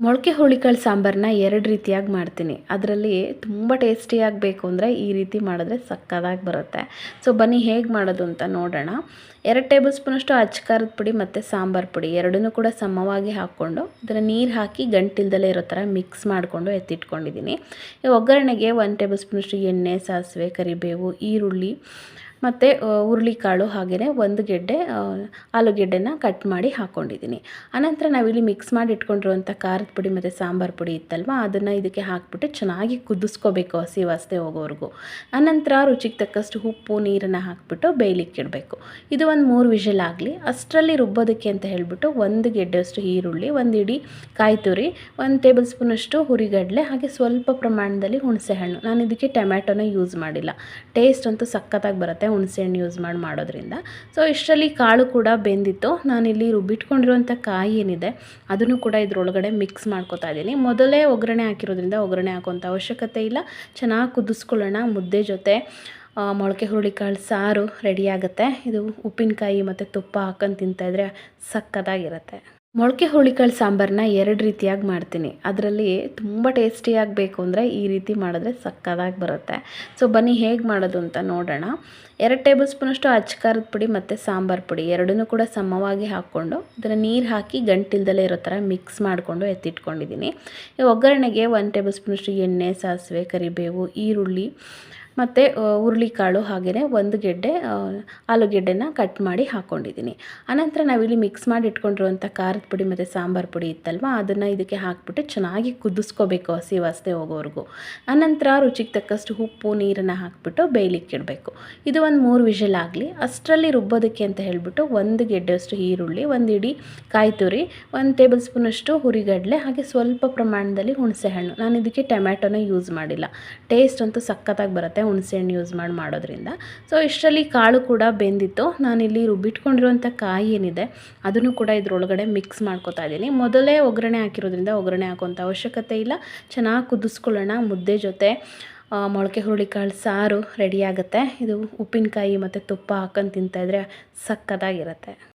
ಮೊಳಕೆ ಹುರುಳಿಕಾಳು ಸಾಂಬಾರನ್ನ 2 ರೀತಿಯಾಗಿ ಮಾಡ್ತೀನಿ. ಅದರಲ್ಲಿ ತುಂಬ ಟೇಸ್ಟಿಯಾಗಿ ಬೇಕು ಅಂದರೆ ಈ ರೀತಿ ಮಾಡಿದ್ರೆ ಸಕ್ಕತ್ತಾಗಿ ಬರುತ್ತೆ. ಸೊ ಬನ್ನಿ ಹೇಗೆ ಮಾಡೋದು ಅಂತ ನೋಡೋಣ. 2 ಟೇಬಲ್ ಸ್ಪೂನಷ್ಟು ಅಚ್ಚ ಖಾರದ ಪುಡಿ ಮತ್ತು ಸಾಂಬಾರು ಪುಡಿ ಎರಡನ್ನೂ ಕೂಡ ಸಮವಾಗಿ ಹಾಕ್ಕೊಂಡು ಇದನ್ನು ನೀರು ಹಾಕಿ ಗಂಟಿಲ್ದಲೇ ಇರೋ ಥರ ಮಿಕ್ಸ್ ಮಾಡಿಕೊಂಡು ಎತ್ತಿಟ್ಕೊಂಡಿದ್ದೀನಿ. ಒಗ್ಗರಣೆಗೆ 1 ಟೇಬಲ್ ಸ್ಪೂನಷ್ಟು ಎಣ್ಣೆ, ಸಾಸಿವೆ, ಕರಿಬೇವು, ಈರುಳ್ಳಿ ಮತ್ತು ಹುರುಳಿಕಾಳು ಹಾಗೆಯೇ 1 ಗೆಡ್ಡೆ ಆಲೂಗೆಡ್ಡೆನ ಕಟ್ ಮಾಡಿ ಹಾಕ್ಕೊಂಡಿದ್ದೀನಿ. ಆನಂತರ ನಾವಿಲ್ಲಿ ಮಿಕ್ಸ್ ಮಾಡಿ ಇಟ್ಕೊಂಡಿರುವಂಥ ಖಾರದ ಪುಡಿ ಮತ್ತು ಸಾಂಬಾರು ಪುಡಿ ಇತ್ತಲ್ವ, ಅದನ್ನು ಇದಕ್ಕೆ ಹಾಕ್ಬಿಟ್ಟು ಚೆನ್ನಾಗಿ ಕುದಿಸ್ಕೋಬೇಕು ಹಸಿ ವಾಸನೆ ಹೋಗೋವರೆಗೂ. ಆನಂತರ ರುಚಿಗೆ ತಕ್ಕಷ್ಟು ಉಪ್ಪು, ನೀರನ್ನು ಹಾಕಿಬಿಟ್ಟು ಬೇಯಲಿಕ್ಕೆ ಇಡಬೇಕು. ಇದು ಒಂದು 3 ವಿಷಲ್ ಆಗಲಿ. ಅಷ್ಟರಲ್ಲಿ ರುಬ್ಬೋದಕ್ಕೆ ಅಂತ ಹೇಳಿಬಿಟ್ಟು 1 ಗೆಡ್ಡೆಯಷ್ಟು ಈರುಳ್ಳಿ, 1 ಇಡೀ ಕಾಯಿ ತುರಿ, 1 ಟೇಬಲ್ ಸ್ಪೂನಷ್ಟು ಹುರಿಗಡಲೆ, ಹಾಗೆ ಸ್ವಲ್ಪ ಪ್ರಮಾಣದಲ್ಲಿ ಹುಣಸೆಹಣ್ಣು. ನಾನು ಇದಕ್ಕೆ ಟೊಮ್ಯಾಟೊನ ಯೂಸ್ ಮಾಡಿಲ್ಲ. ಟೇಸ್ಟ್ ಅಂತೂ ಸಖತ್ತಾಗಿ ಬರುತ್ತೆ ಹುಣಸೆಹಣ್ಣು ಯೂಸ್ ಮಾಡೋದ್ರಿಂದ. ಸೊ ಇಷ್ಟರಲ್ಲಿ ಕಾಳು ಕೂಡ ಬೆಂದಿತ್ತು. ನಾನಿಲ್ಲಿ ರುಬ್ಬಿಟ್ಕೊಂಡಿರುವಂಥ ಕಾಯಿ ಏನಿದೆ ಅದನ್ನು ಕೂಡ ಇದರೊಳಗಡೆ ಮಿಕ್ಸ್ ಮಾಡ್ಕೊತಾ ಇದ್ದೀನಿ. ಮೊದಲೇ ಒಗ್ಗರಣೆ ಹಾಕಿರೋದ್ರಿಂದ ಒಗ್ಗರಣೆ ಹಾಕೋಂಥ ಅವಶ್ಯಕತೆ ಇಲ್ಲ. ಚೆನ್ನಾಗಿ ಕುದಿಸ್ಕೊಳ್ಳೋಣ. ಮುದ್ದೆ ಜೊತೆ ಮೊಳಕೆ ಹುರುಳಿಕಾಳು ಸಾರು ರೆಡಿಯಾಗುತ್ತೆ. ಇದು ಉಪ್ಪಿನಕಾಯಿ ಮತ್ತು ತುಪ್ಪ ಹಾಕೊಂಡು ತಿಂತಾಯಿದ್ರೆ ಸಕ್ಕತ್ತಾಗಿರುತ್ತೆ. ಮೊಳಕೆ ಹುರುಳಿಕಾಳು ಸಾಂಬಾರನ್ನ 2 ರೀತಿಯಾಗಿ ಮಾಡ್ತೀನಿ. ಅದರಲ್ಲಿ ತುಂಬ ಟೇಸ್ಟಿಯಾಗಿ ಬೇಕು ಅಂದರೆ ಈ ರೀತಿ ಮಾಡಿದ್ರೆ ಸಕ್ಕತ್ತಾಗಿ ಬರುತ್ತೆ. ಸೊ ಬನ್ನಿ ಹೇಗೆ ಮಾಡೋದು ಅಂತ ನೋಡೋಣ. 2 ಟೇಬಲ್ ಸ್ಪೂನಷ್ಟು ಅಚ್ಚ ಖಾರದ ಪುಡಿ ಮತ್ತು ಸಾಂಬಾರು ಪುಡಿ ಎರಡನ್ನೂ ಕೂಡ ಸಮವಾಗಿ ಹಾಕ್ಕೊಂಡು ಇದನ್ನು ನೀರು ಹಾಕಿ ಗಂಟಿಲ್ದಲೇ ಇರೋ ಥರ ಮಿಕ್ಸ್ ಮಾಡಿಕೊಂಡು ಎತ್ತಿಟ್ಕೊಂಡಿದ್ದೀನಿ. ಒಗ್ಗರಣೆಗೆ 1 ಟೇಬಲ್ ಸ್ಪೂನಷ್ಟು ಎಣ್ಣೆ, ಸಾಸಿವೆ, ಕರಿಬೇವು, ಈರುಳ್ಳಿ ಮತ್ತು ಹುರುಳಿಕಾಳು ಹಾಗೆಯೇ 1 ಗೆಡ್ಡೆ ಆಲೂಗೆಡ್ಡೆನ ಕಟ್ ಮಾಡಿ ಹಾಕ್ಕೊಂಡಿದ್ದೀನಿ. ಆನಂತರ ನಾವಿಲ್ಲಿ ಮಿಕ್ಸ್ ಮಾಡಿ ಇಟ್ಕೊಂಡಿರುವಂಥ ಖಾರದ ಪುಡಿ ಮತ್ತು ಸಾಂಬಾರು ಪುಡಿ ಇತ್ತಲ್ವ, ಅದನ್ನು ಇದಕ್ಕೆ ಹಾಕ್ಬಿಟ್ಟು ಚೆನ್ನಾಗಿ ಕುದಿಸ್ಕೋಬೇಕು ಹಸಿ ವಾಸನೆ ಹೋಗೋವರೆಗೂ. ಆನಂತರ ರುಚಿಗೆ ತಕ್ಕಷ್ಟು ಉಪ್ಪು, ನೀರನ್ನು ಹಾಕಿಬಿಟ್ಟು ಬೇಯಲಿಕ್ಕೆ ಇಡಬೇಕು. ಇದು ಒಂದು 3 ವಿಷಲ್ ಆಗಲಿ. ಅಷ್ಟರಲ್ಲಿ ರುಬ್ಬೋದಕ್ಕೆ ಅಂತ ಹೇಳಿಬಿಟ್ಟು 1 ಗೆಡ್ಡೆಯಷ್ಟು ಈರುಳ್ಳಿ, 1 ಇಡೀ ಕಾಯಿ ತುರಿ, 1 ಟೇಬಲ್ ಸ್ಪೂನಷ್ಟು ಹುರಿಗಡಲೆ, ಹಾಗೆ ಸ್ವಲ್ಪ ಪ್ರಮಾಣದಲ್ಲಿ ಹುಣಸೆಹಣ್ಣು. ನಾನು ಇದಕ್ಕೆ ಟೊಮ್ಯಾಟೊನ ಯೂಸ್ ಮಾಡಿಲ್ಲ. ಟೇಸ್ಟ್ ಅಂತೂ ಸಖತ್ತಾಗಿ ಬರುತ್ತೆ ಹುಣಸೆಹಣ್ಣು ಯೂಸ್ ಮಾಡೋದ್ರಿಂದ. ಸೊ ಇಷ್ಟರಲ್ಲಿ ಕಾಳು ಕೂಡ ಬೆಂದಿತ್ತು. ನಾನಿಲ್ಲಿ ರುಬ್ಬಿಟ್ಕೊಂಡಿರುವಂಥ ಕಾಯಿ ಏನಿದೆ ಅದನ್ನು ಕೂಡ ಇದರೊಳಗಡೆ ಮಿಕ್ಸ್ ಮಾಡ್ಕೊತಾ ಇದ್ದೀನಿ. ಮೊದಲೇ ಒಗ್ಗರಣೆ ಹಾಕಿರೋದ್ರಿಂದ ಒಗ್ಗರಣೆ ಹಾಕೋಂಥ ಅವಶ್ಯಕತೆ ಇಲ್ಲ. ಚೆನ್ನಾಗಿ ಕುದಿಸ್ಕೊಳ್ಳೋಣ. ಮುದ್ದೆ ಜೊತೆ ಮೊಳಕೆ ಹುರುಳಿಕಾಳು ಸಾರು ರೆಡಿಯಾಗುತ್ತೆ. ಇದು ಉಪ್ಪಿನಕಾಯಿ ಮತ್ತು ತುಪ್ಪ ಹಾಕೊಂಡು ತಿಂತಾಯಿದ್ರೆ ಸಕ್ಕತ್ತಾಗಿರುತ್ತೆ.